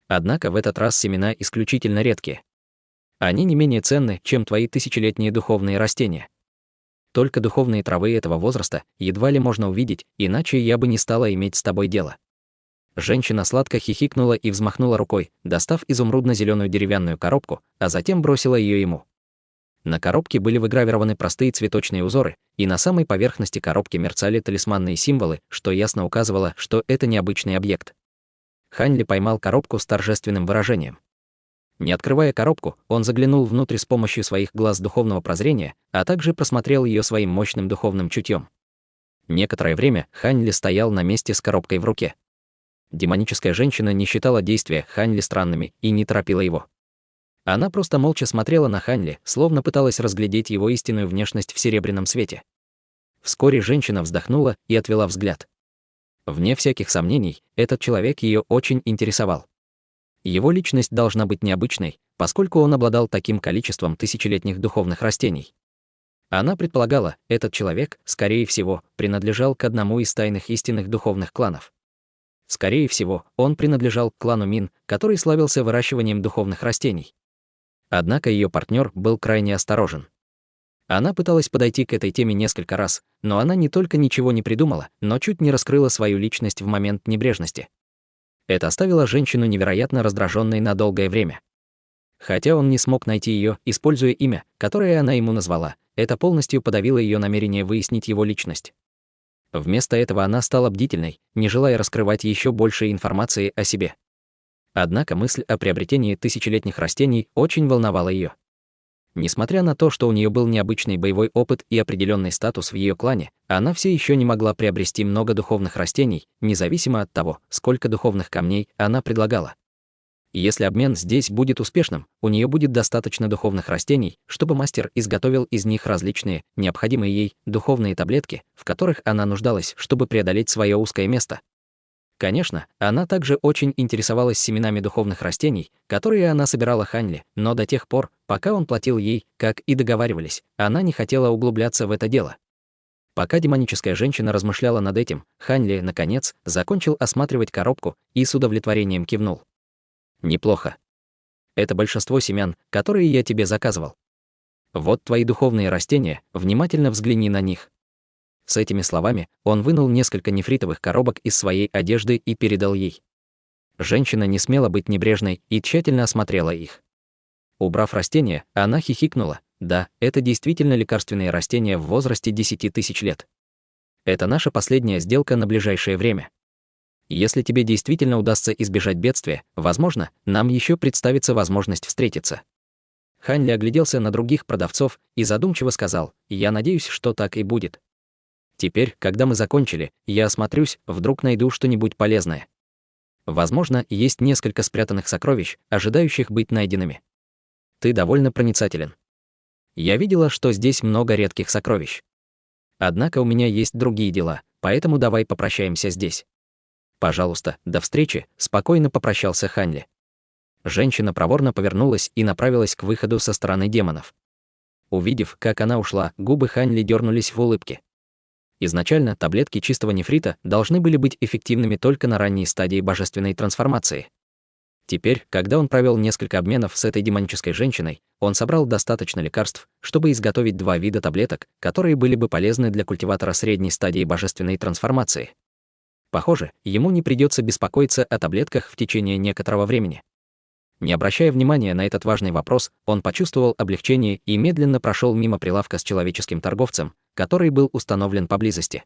Однако в этот раз семена исключительно редкие. Они не менее ценны, чем твои тысячелетние духовные растения. Только духовные травы этого возраста едва ли можно увидеть, иначе я бы не стала иметь с тобой дело. Женщина сладко хихикнула и взмахнула рукой, достав изумрудно-зеленую деревянную коробку, а затем бросила ее ему. На коробке были выгравированы простые цветочные узоры, и на самой поверхности коробки мерцали талисманные символы, что ясно указывало, что это необычный объект. Хань Ли поймал коробку с торжественным выражением. Не открывая коробку, он заглянул внутрь с помощью своих глаз духовного прозрения, а также просмотрел ее своим мощным духовным чутьем. Некоторое время Хань Ли стоял на месте с коробкой в руке. Демоническая женщина не считала действия Хань Ли странными и не торопила его. Она просто молча смотрела на Хань Ли, словно пыталась разглядеть его истинную внешность в серебряном свете. Вскоре женщина вздохнула и отвела взгляд. Вне всяких сомнений, этот человек ее очень интересовал. Его личность должна быть необычной, поскольку он обладал таким количеством тысячелетних духовных растений. Она предполагала, этот человек, скорее всего, принадлежал к одному из тайных истинных духовных кланов. Скорее всего, он принадлежал к клану Мин, который славился выращиванием духовных растений. Однако ее партнер был крайне осторожен. Она пыталась подойти к этой теме несколько раз, но она не только ничего не придумала, но чуть не раскрыла свою личность в момент небрежности. Это оставило женщину невероятно раздраженной на долгое время. Хотя он не смог найти ее, используя имя, которое она ему назвала, это полностью подавило ее намерение выяснить его личность. Вместо этого она стала бдительной, не желая раскрывать еще больше информации о себе. Однако мысль о приобретении тысячелетних растений очень волновала ее. Несмотря на то, что у нее был необычный боевой опыт и определенный статус в ее клане, она все еще не могла приобрести много духовных растений, независимо от того, сколько духовных камней она предлагала. Если обмен здесь будет успешным, у нее будет достаточно духовных растений, чтобы мастер изготовил из них различные, необходимые ей, духовные таблетки, в которых она нуждалась, чтобы преодолеть свое узкое место. Конечно, она также очень интересовалась семенами духовных растений, которые она собирала Хань Ли, но до тех пор, пока он платил ей, как и договаривались, она не хотела углубляться в это дело. Пока демоническая женщина размышляла над этим, Хань Ли, наконец, закончил осматривать коробку и с удовлетворением кивнул. «Неплохо. Это большинство семян, которые я тебе заказывал. Вот твои духовные растения, внимательно взгляни на них». С этими словами он вынул несколько нефритовых коробок из своей одежды и передал ей. Женщина не смела быть небрежной и тщательно осмотрела их. Убрав растения, она хихикнула. Да, это действительно лекарственные растения в возрасте 10 тысяч лет. Это наша последняя сделка на ближайшее время. Если тебе действительно удастся избежать бедствия, возможно, нам еще представится возможность встретиться. Хань Ли огляделся на других продавцов и задумчиво сказал: «Я надеюсь, что так и будет. Теперь, когда мы закончили, я осмотрюсь, вдруг найду что-нибудь полезное. Возможно, есть несколько спрятанных сокровищ, ожидающих быть найденными. Ты довольно проницателен. Я видела, что здесь много редких сокровищ. Однако у меня есть другие дела, поэтому давай попрощаемся здесь». «Пожалуйста, до встречи», — спокойно попрощался Хань Ли. Женщина проворно повернулась и направилась к выходу со стороны демонов. Увидев, как она ушла, губы Хань Ли дернулись в улыбке. Изначально таблетки чистого нефрита должны были быть эффективными только на ранней стадии божественной трансформации. Теперь, когда он провел несколько обменов с этой демонической женщиной, он собрал достаточно лекарств, чтобы изготовить 2 вида таблеток, которые были бы полезны для культиватора средней стадии божественной трансформации. Похоже, ему не придется беспокоиться о таблетках в течение некоторого времени. Не обращая внимания на этот важный вопрос, он почувствовал облегчение и медленно прошел мимо прилавка с человеческим торговцем, который был установлен поблизости.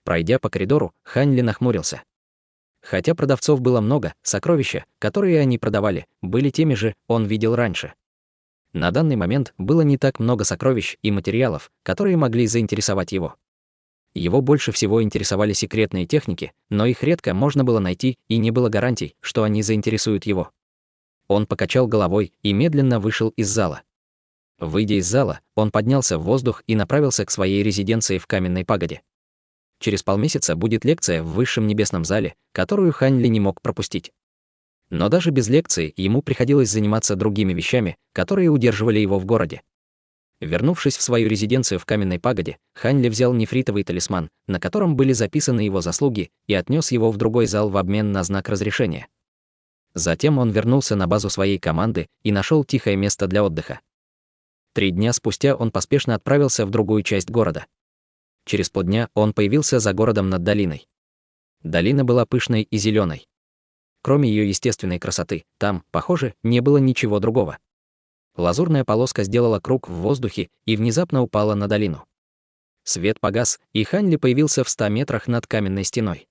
Пройдя по коридору, Хань Ли нахмурился. Хотя продавцов было много, сокровища, которые они продавали, были теми же, он видел раньше. На данный момент было не так много сокровищ и материалов, которые могли заинтересовать его. Его больше всего интересовали секретные техники, но их редко можно было найти, и не было гарантий, что они заинтересуют его. Он покачал головой и медленно вышел из зала. Выйдя из зала, он поднялся в воздух и направился к своей резиденции в Каменной Пагоде. Через полмесяца будет лекция в Высшем Небесном зале, которую Хань Ли не мог пропустить. Но даже без лекции ему приходилось заниматься другими вещами, которые удерживали его в городе. Вернувшись в свою резиденцию в Каменной Пагоде, Хань Ли взял нефритовый талисман, на котором были записаны его заслуги, и отнес его в другой зал в обмен на знак разрешения. Затем он вернулся на базу своей команды и нашел тихое место для отдыха. 3 дня спустя он поспешно отправился в другую часть города. Через полдня он появился за городом над долиной. Долина была пышной и зеленой. Кроме ее естественной красоты, там, похоже, не было ничего другого. Лазурная полоска сделала круг в воздухе и внезапно упала на долину. Свет погас, и Хань Ли появился в 100 метрах над каменной стеной.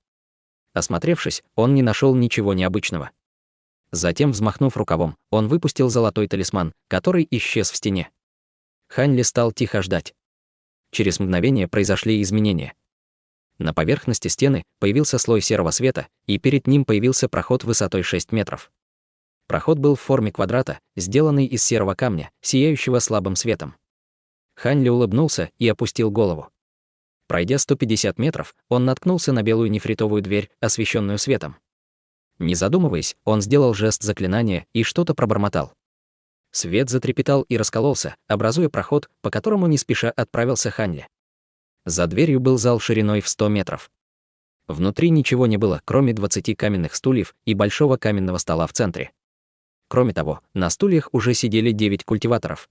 Осмотревшись, он не нашел ничего необычного. Затем, взмахнув рукавом, он выпустил золотой талисман, который исчез в стене. Хань Ли стал тихо ждать. Через мгновение произошли изменения. На поверхности стены появился слой серого света, и перед ним появился проход высотой 6 метров. Проход был в форме квадрата, сделанный из серого камня, сияющего слабым светом. Хань Ли улыбнулся и опустил голову. Пройдя 150 метров, он наткнулся на белую нефритовую дверь, освещенную светом. Не задумываясь, он сделал жест заклинания и что-то пробормотал. Свет затрепетал и раскололся, образуя проход, по которому не спеша отправился Хань Ли. За дверью был зал шириной в 100 метров. Внутри ничего не было, кроме 20 каменных стульев и большого каменного стола в центре. Кроме того, на стульях уже сидели 9 культиваторов.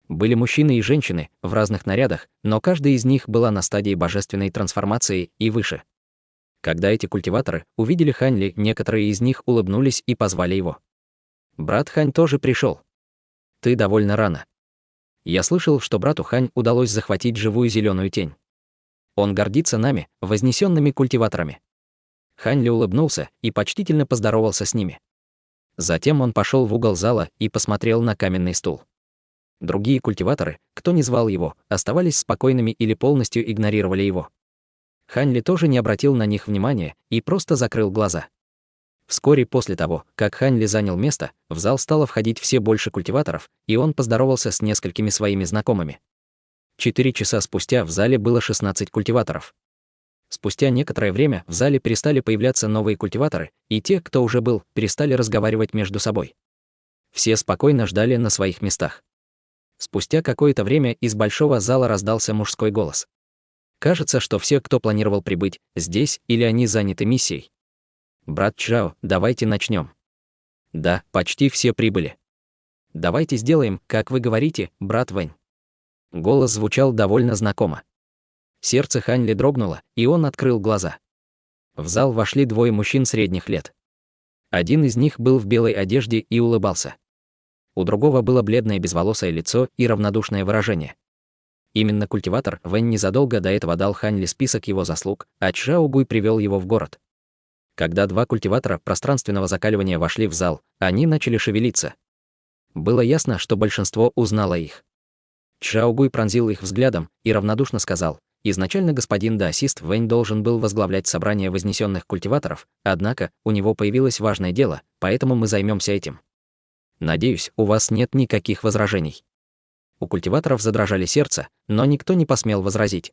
Были мужчины и женщины в разных нарядах, но каждый из них была на стадии божественной трансформации и выше. Когда эти культиваторы увидели Хань Ли, некоторые из них улыбнулись и позвали его. «Брат Хань тоже пришел. Ты довольно рано. Я слышал, что брату Хань удалось захватить живую зеленую тень. Он гордится нами, вознесенными культиваторами». Хань Ли улыбнулся и почтительно поздоровался с ними. Затем он пошел в угол зала и посмотрел на каменный стул. Другие культиваторы, кто не звал его, оставались спокойными или полностью игнорировали его. Хань Ли тоже не обратил на них внимания и просто закрыл глаза. Вскоре после того, как Хань Ли занял место, в зал стало входить все больше культиваторов, и он поздоровался с несколькими своими знакомыми. 4 часа спустя в зале было 16 культиваторов. Спустя некоторое время в зале перестали появляться новые культиваторы, и те, кто уже был, перестали разговаривать между собой. Все спокойно ждали на своих местах. Спустя какое-то время из большого зала раздался мужской голос. Кажется, что все, кто планировал прибыть, здесь или они заняты миссией. «Брат Чжао, давайте начнем». «Да, почти все прибыли». «Давайте сделаем, как вы говорите, брат Вэнь». Голос звучал довольно знакомо. Сердце Хань Ли дрогнуло, и он открыл глаза. В зал вошли 2 мужчин средних лет. Один из них был в белой одежде и улыбался. У другого было бледное безволосое лицо и равнодушное выражение. Именно культиватор Вэнь незадолго до этого дал Хань Ли список его заслуг, а Чжао Гуй привел его в город. Когда 2 культиватора пространственного закаливания вошли в зал, они начали шевелиться. Было ясно, что большинство узнало их. Чжао Гуй пронзил их взглядом и равнодушно сказал: «Изначально господин даосист Вэнь должен был возглавлять собрание вознесенных культиваторов, однако у него появилось важное дело, поэтому мы займемся этим. Надеюсь, у вас нет никаких возражений». У культиваторов задрожали сердца, но никто не посмел возразить.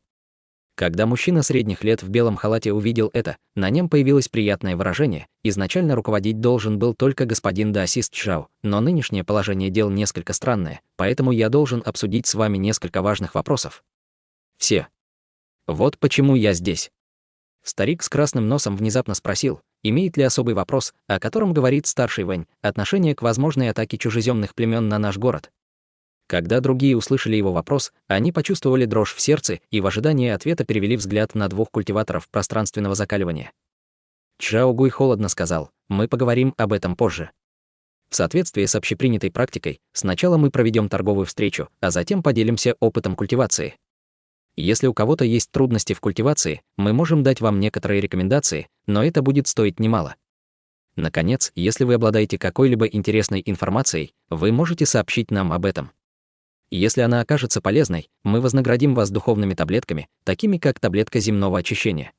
Когда мужчина средних лет в белом халате увидел это, на нем появилось приятное выражение. Изначально руководить должен был только господин даосист Чжао, но нынешнее положение дел несколько странное, поэтому я должен обсудить с вами несколько важных вопросов. Все. Вот почему я здесь. Старик с красным носом внезапно спросил, имеет ли особый вопрос, о котором говорит старший Вэнь, отношение к возможной атаке чужеземных племен на наш город. Когда другие услышали его вопрос, они почувствовали дрожь в сердце и в ожидании ответа перевели взгляд на 2 культиваторов пространственного закаливания. Чжао Гуй холодно сказал: «Мы поговорим об этом позже. В соответствии с общепринятой практикой, сначала мы проведем торговую встречу, а затем поделимся опытом культивации. Если у кого-то есть трудности в культивации, мы можем дать вам некоторые рекомендации, но это будет стоить немало. Наконец, если вы обладаете какой-либо интересной информацией, вы можете сообщить нам об этом. Если она окажется полезной, мы вознаградим вас духовными таблетками, такими как таблетка земного очищения.